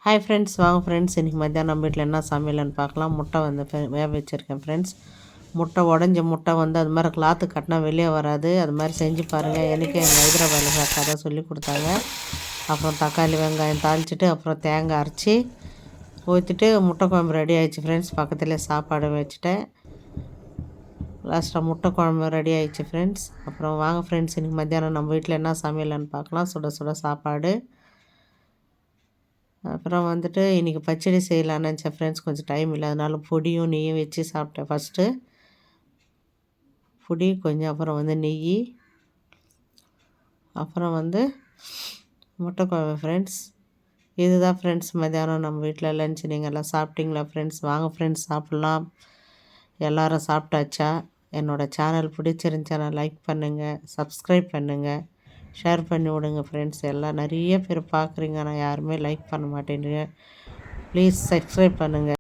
Hi friends, வாங்க friends. இன்றைக்கி மத்தியானம் நம்ம வீட்டில் என்ன சமையல்னு பார்க்கலாம். முட்டை வந்து வேக வச்சுருக்கேன் ஃப்ரெண்ட்ஸ். முட்டை உடஞ்ச முட்டை வந்து அது மாதிரி கிளாத்து கட்டினா வெளியே வராது. அது மாதிரி செஞ்சு பாருங்கள். எனக்கு எங்கள் ஹைதராபாத்தில் கதை சொல்லி கொடுத்தாங்க. அப்புறம் தக்காளி வெங்காயம் தாளிச்சிட்டு அப்புறம் தேங்காய் அரைச்சி ஊற்றிட்டு முட்டை குழம்பு ரெடி ஆகிடுச்சு ஃப்ரெண்ட்ஸ். பக்கத்துலேயே சாப்பாடு வச்சுட்டேன். லாஸ்ட்டாக முட்டை குழம்பு ரெடி ஆகிடுச்சு ஃப்ரெண்ட்ஸ். அப்புறம் வாங்க ஃப்ரெண்ட்ஸ், இன்றைக்கி மத்தியானம் நம்ம வீட்டில் என்ன சமையல்னு பார்க்கலாம். சுட சுட சாப்பாடு. அப்புறம் வந்துட்டு இன்றைக்கி பச்சடி செய்யலான்னு நினச்சேன் ஃப்ரெண்ட்ஸ். கொஞ்சம் டைம் இல்லை, அதனால பொடியும் நெய்யும் வச்சு சாப்பிட்டேன். ஃபஸ்ட்டு பொடி கொஞ்சம், அப்புறம் வந்து நெய், அப்புறம் வந்து முட்டை குழம்பு ஃப்ரெண்ட்ஸ். இதுதான் ஃப்ரெண்ட்ஸ் மத்தியானம் நம்ம வீட்டில் லன்ச். நீங்கள் எல்லாம் சாப்பிட்டீங்களா ஃப்ரெண்ட்ஸ்? வாங்க ஃப்ரெண்ட்ஸ் சாப்பிட்லாம். எல்லோரும் சாப்பிட்டாச்சா? என்னோடய சேனல் பிடிச்சிருந்துச்சா லைக் பண்ணுங்கள், சப்ஸ்கிரைப் பண்ணுங்கள், ஷேர் பண்ணி விடுங்க ஃப்ரெண்ட்ஸ். எல்லாம் நிறைய பேர் பார்க்குறீங்க, ஆனால் யாருமே லைக் பண்ண மாட்டேன்றீங்க. ப்ளீஸ் சப்ஸ்கிரைப் பண்ணுங்கள்.